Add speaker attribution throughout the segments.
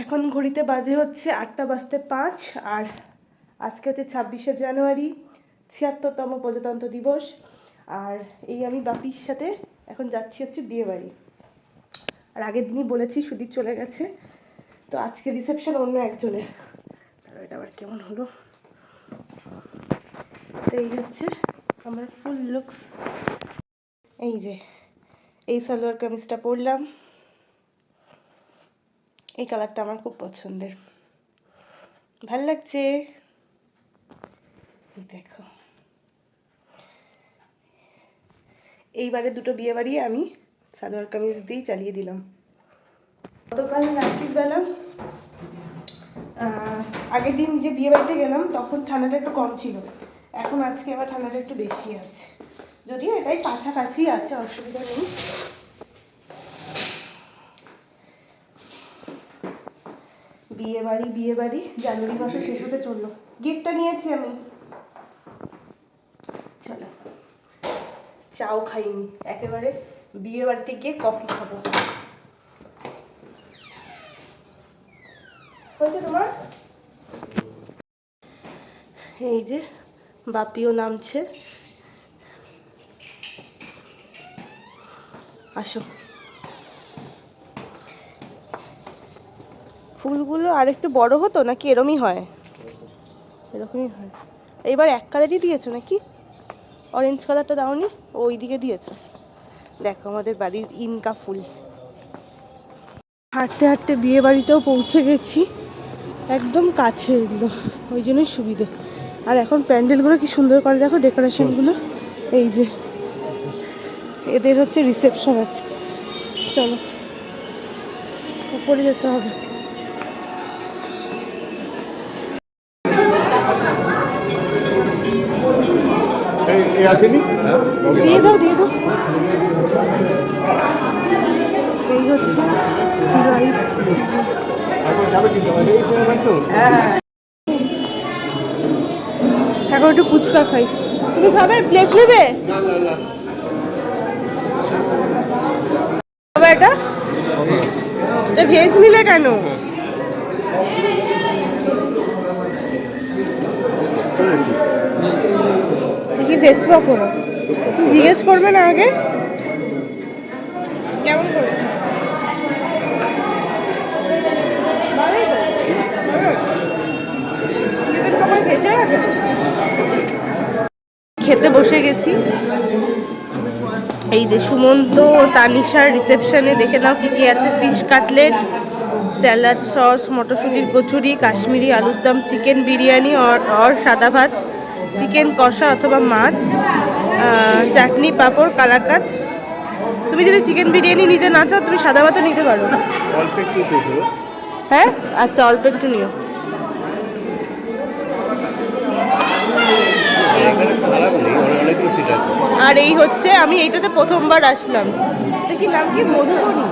Speaker 1: এখন ঘড়িতে বাজে হচ্ছে 8:05 আর আজকে হচ্ছে 26শে জানুয়ারি, ৭৬তম প্রজাতন্ত্র দিবস। আর এই আমি বাপির সাথে এখন যাচ্ছি হচ্ছে বিয়ে বাড়ি। আর আগের দিনই বলেছি সুদীপ চলে গেছে, তো আজকে রিসেপশন অন্য একজনের। এটা আবার কেমন হলো। তো এই হচ্ছে আমার ফুল লুকস। এই যে এই সালোয়ার কামিজটা পরলাম, এই কালারটা আমার খুব পছন্দের, ভাল লাগছে। দেখো এইবারে দুটো বিয়ে বাড়ি আমি সালোয়ার কামিজ দিয়েই চালিয়ে দিলাম। গতকাল রাত্রিবেলা আগের দিন যে বিয়ে বাড়িতে গেলাম তখন ঠান্ডাটা একটু কম ছিল, এখন আজকে আবার ঠান্ডাটা একটু বেশি আছে, যদিও এটাই কাছাকাছি আছে, অসুবিধা নেই। বিয়ে বাড়ি জানুয়ারি মাসে শেষ হতে চললো। গিফটটা নিয়েছি আমি, চলো চাও খাইনি, একেবারে বিয়ে বাড়িতে গিয়ে কফি খাবো। হয়েছে তোমার? এই যে বাপিও নামছে, আসো। ফুলগুলো আর একটু বড় হতো নাকি এরমই হয়? এরকমই হয়। এইবার এক কালারই দিয়েছো নাকি? অরেঞ্জ কালারটা দাওনি, ওই দিকে দিয়েছো। দেখো আমাদের বাড়ির ইনকা ফুল। হাঁটতে হাঁটতে বিয়ে বাড়িতেও পৌঁছে গেছি, একদম কাছে এগুলো, ওই জন্যই সুবিধে। আর এখন প্যান্ডেলগুলো কি সুন্দর করে দেখো, ডেকোরেশনগুলো। এই যে এদের হচ্ছে রিসেপশন আছে, চলো উপরে যেতে হবে। দিয়ে দাও দিয়ে দাও। এই হচ্ছে এখন একটু ফুচকা খাই। তুমি খাবে? প্লেট নেবে? এটা ভেজ নিলে কেন? কি ভেজ পকোড়া জিজ্ঞেস করবে না আগে কেমন করে? খেতে বসে গেছি। এই যে সুমন্ত তানিশার রিসেপশনে, দেখে নাও কি কি আছে। ফিশ কাটলেট, স্যালাড, সস, মটরশুঁটির কচুরি, কাশ্মীরি আলুর দম, চিকেন বিরিয়ানি और সাদা ভাত, চিকেন কষা অথবা মাছ, চাটনি, পাঁপড়, কালাকাত। তুমি যদি চিকেন বিরিয়ানি নিতে না চাও তুমি সাদা ভাতও নিতে পারো। হ্যাঁ আচ্ছা, অল্প একটু নিও। আর এই হচ্ছে, আমি এইটাতে প্রথমবার আসলাম। দেখি নাম কি? মধুবনী।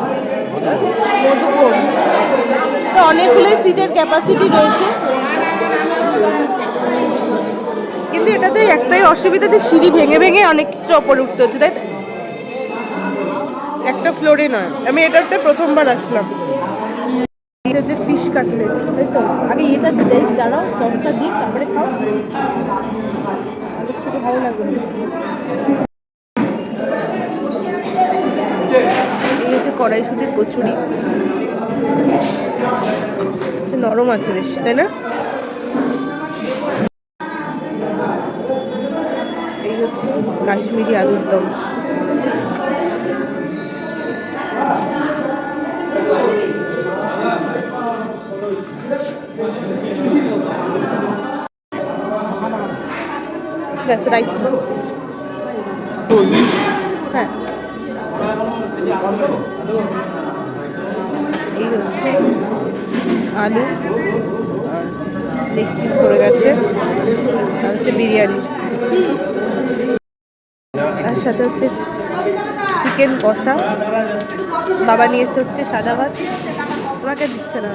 Speaker 1: মধুবন। তো অনেকগুলোই সিটের ক্যাপাসিটি রয়েছে, কিন্তু এটাতে একটাই অসুবিধা যে সিঁড়ি ভেঙে ভেঙে অনেকটা ওপরে উঠতে হচ্ছে, তাই একটা ফ্লোরে নয়। আমি এটাতে প্রথমবার আসলাম। এটা হচ্ছে ফিশ কাটলেট, তাই তো? আগে এটা দেখ, দাঁড়াও সসটা দিই তারপরে খাও, আগের থেকে ভালো লাগবে। এই হচ্ছে কড়াইশুঁটির কচুরি, নরম আছে বেশ, তাই না? এই হচ্ছে কাশ্মীরি আলুর দম। ব্যাস রাইস। হ্যাঁ এই হচ্ছে আলু আর লেগ পিস পড়ে গেছে, আর হচ্ছে বিরিয়ানি, তার সাথে হচ্ছে চিকেন কষা। বাবা নিয়েছে হচ্ছে সাদা ভাত, তোমাকে দিচ্ছে না।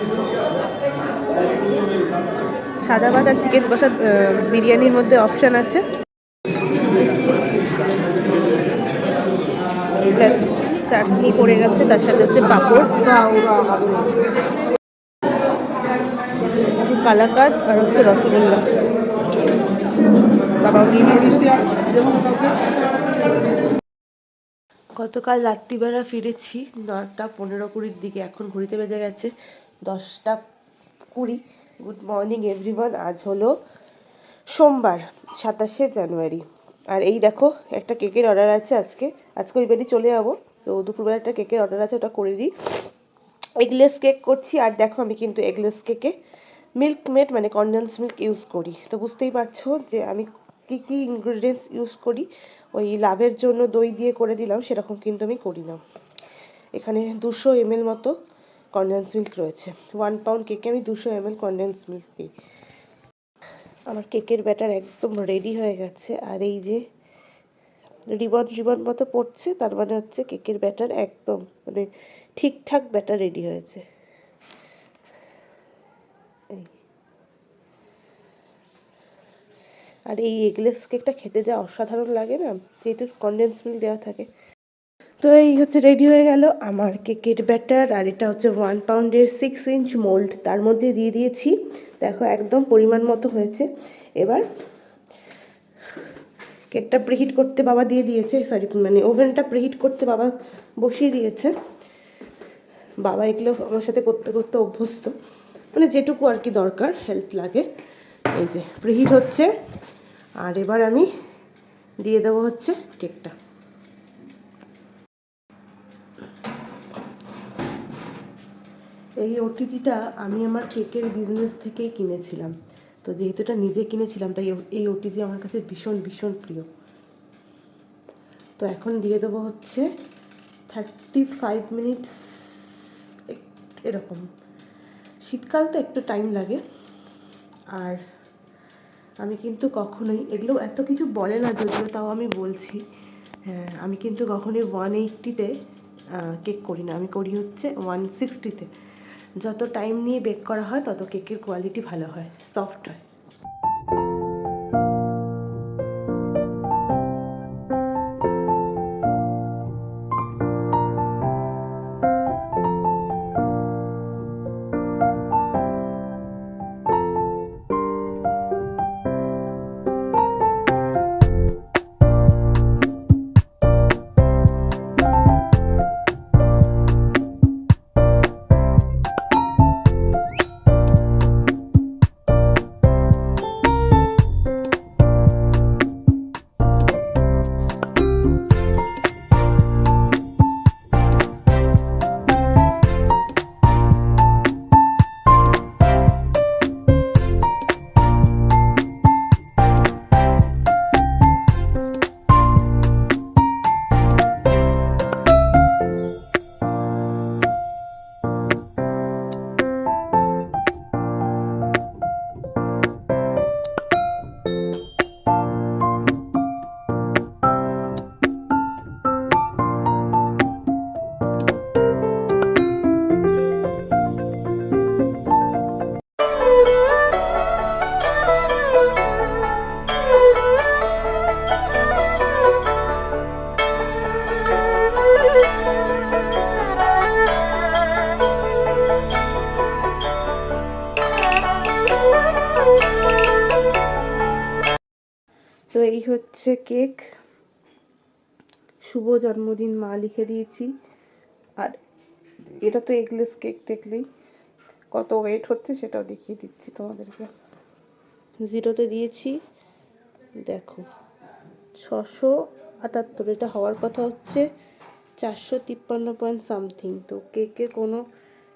Speaker 1: সাদা ভাত আর চিকেন কষা বিরিয়ানির মধ্যে অপশান আছে। চাটনি পড়ে গেছে, তার সাথে হচ্ছে পাঁপড়। কালাকাঁদ আর হচ্ছে রসগোল্লা। বাবাও দিয়ে দিয়েছে। গতকাল রাত্রিবেলা ফিরেছি 9:15-20 দিকে, এখন ঘড়িতে বেজে গেছে 10:20। Good morning everyone. আজ হলো সোমবার 27শে জানুয়ারি। আর এই দেখো একটা কেকের অর্ডার আছে আজকে ওই বাড়ি চলে যাবো, তো দুপুরবেলা একটা কেকের অর্ডার আছে, ওটা করে দিই। এগলেস কেক করছি। আর দেখো আমি কিন্তু এগলেস কেকে মিল্ক মেড মানে কনডেন্স মিল্ক ইউজ করি, তো বুঝতেই পারছো যে আমি কী ইনগ্রিডিয়েন্টস ইউজ করি। ওই লাভের জন্য দই দিয়ে করে দিলাম সেরকম কিন্তু আমি করি না। এখানে 200 ml মতো কনডেন্স মিল্ক রয়েছে। 1 পাউন্ড কেকে আমি 200 ml কনডেন্স মিল্ক দিই। আমার কেকের ব্যাটার একদম রেডি হয়ে গেছে। আর এই যে রিবন মতো পড়ছে, তার মানে হচ্ছে কেকের ব্যাটার একদম মানে ঠিকঠাক ব্যাটার রেডি হয়েছে। আর এই এগলেস কেকটা খেতে যা অসাধারণ লাগে না, যেহেতু কনডেন্স মিল্ক দেওয়া থাকে। তো এই হচ্ছে রেডি হয়ে গেল আমার কেকের ব্যাটার। আর এটা হচ্ছে 1 পাউন্ডের 6 ইঞ্চ মোল্ড, তার মধ্যে দিয়ে দিয়েছি। দেখো একদম পরিমাণ মতো হয়েছে। এবার কেকটা প্রিহিট করতে বাবা দিয়ে দিয়েছে, মানে ওভেনটা প্রিহিট করতে বাবা বসিয়ে দিয়েছে। বাবা এগুলো আমার সাথে করতে করতে অভ্যস্ত, মানে যেটুকু আর কি দরকার হেল্প লাগে। এই যে প্রিহিট হচ্ছে, আর এবার আমি দিয়ে দেবো হচ্ছে কেকটা। এই ওটিজিটা আমি আমার কেকের বিজনেস থেকেই কিনেছিলাম, তো যেহেতু এটা নিজে কিনেছিলাম তাই এই ওটিজি আমার কাছে ভীষণ ভীষণ প্রিয়। তো এখন দিয়ে দেবো হচ্ছে 35 মিনিটস এরকম। শীতকাল তো একটু টাইম লাগে। আর আমি কিন্তু কখনোই এগুলো এত কিছু বলে না যদিও, তাও আমি বলছি, হ্যাঁ আমি কিন্তু কখনোই 180-তে কেক করি না, আমি করি হচ্ছে 160-তে। যত টাইম নিয়ে বেক করা হয় তত কেকের কোয়ালিটি ভালো হয়, সফট হয়। তো এই হচ্ছে কেক, শুভ জন্মদিন মা লিখে দিয়েছি। আর এটা তো এগলেস কেক, দেখলেই কত ওয়েট হচ্ছে সেটাও দেখিয়ে দিচ্ছি তোমাদেরকে। 0-তে দিয়েছি, দেখো 678। এটা হওয়ার কথা হচ্ছে 453 পয়েন্ট সামথিং। তো কেকের কোনো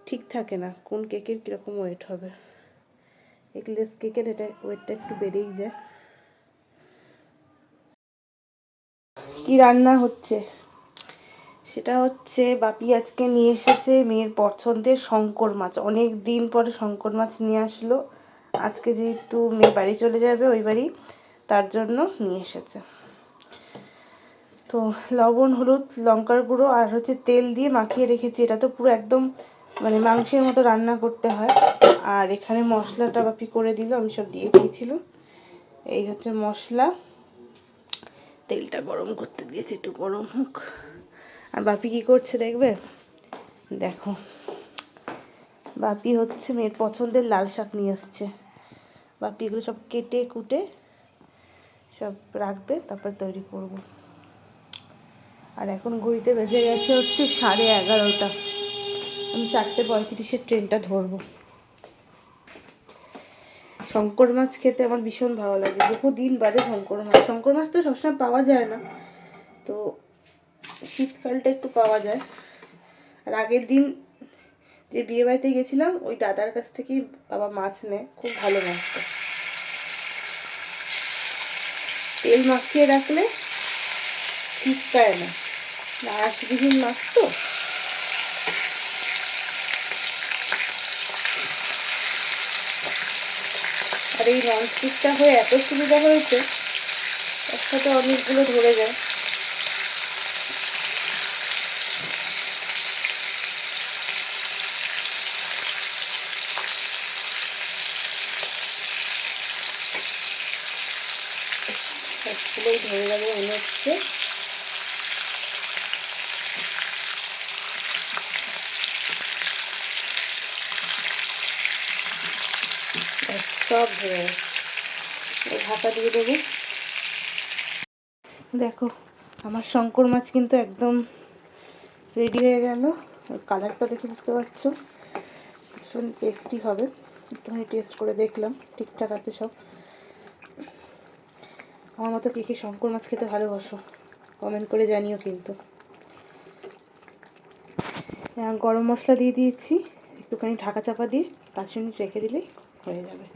Speaker 1: ঠিক থাকে না কোন কেকের কীরকম ওয়েট হবে। এগলেস কেকের এটা ওয়েটটা একটু বেড়েই যায়। কি রান্না হচ্ছে সেটা হচ্ছে, বাপি আজকে নিয়ে এসেছে মেয়ের পছন্দের শঙ্কর মাছ। অনেক দিন পরে শঙ্কর মাছ নিয়ে আসলো। আজকে যেহেতু মেয়ে বাড়ি চলে যাবে ওই বাড়ি, তার জন্য নিয়ে এসেছে। তো লবণ, হলুদ, লঙ্কার গুঁড়ো আর হচ্ছে তেল দিয়ে মাখিয়ে রেখেছি। এটা তো পুরো একদম মানে মাংসের মতো রান্না করতে হয়। আর এখানে মশলাটা বাপি করে দিল, আমি সব দিয়ে দিয়েছিলাম। এই হচ্ছে মশলা। তেলটা গরম করতে দিয়েছি, একটু গরম হোক। আর বাপি কি করছে দেখবে, দেখো বাপি হচ্ছে মেয়ের পছন্দের লাল শাক নিয়ে আসছে। বাকি এগুলো সব কেটে কুটে সব রাখবে, তারপর তৈরি করব। আর এখন ঘড়িতে বেজে গেছে হচ্ছে 11:30। আমি 4:35 ট্রেনটা ধরবো। শঙ্কর মাছ খেতে আমার ভীষণ ভালো লাগে, বহুদিন বাদে শঙ্কর মাছ। শঙ্কর মাছ তো সবসময় পাওয়া যায় না, তো শীতকালটা একটু পাওয়া যায়। আর আগের দিন যে বিয়ে বাড়িতে গেছিলাম ওই দাদার কাছ থেকেই আবার মাছ নেয়, খুব ভালো মাছটা। তেল মাখিয়ে রাখলে ছিটকায় না, আঁশবিহীন মাছ তো। আর এই ননস্টিকটা হয়ে এত সুবিধা হয়েছে, একসাথে অনেকগুলো ধরে যায়। সবগুলোই ধরে যাবে মনে হচ্ছে। সব ধরে ঢাকা দিয়ে দেবো। দেখো আমার শঙ্কর মাছ কিন্তু একদম রেডি হয়ে গেল। কালারটা দেখে বুঝতে পারছো ভীষণ টেস্টি হবে। একটুখানি টেস্ট করে দেখলাম ঠিকঠাক আছে সব। আমার মতো কে কে শঙ্কর মাছ খেতে ভালোবাসো কমেন্ট করে জানিও কিন্তু। গরম মশলা দিয়ে দিয়েছি, একটুখানি ঢাকা চাপা দিয়ে 5 মিনিট রেখে দিলেই হয়ে যাবে।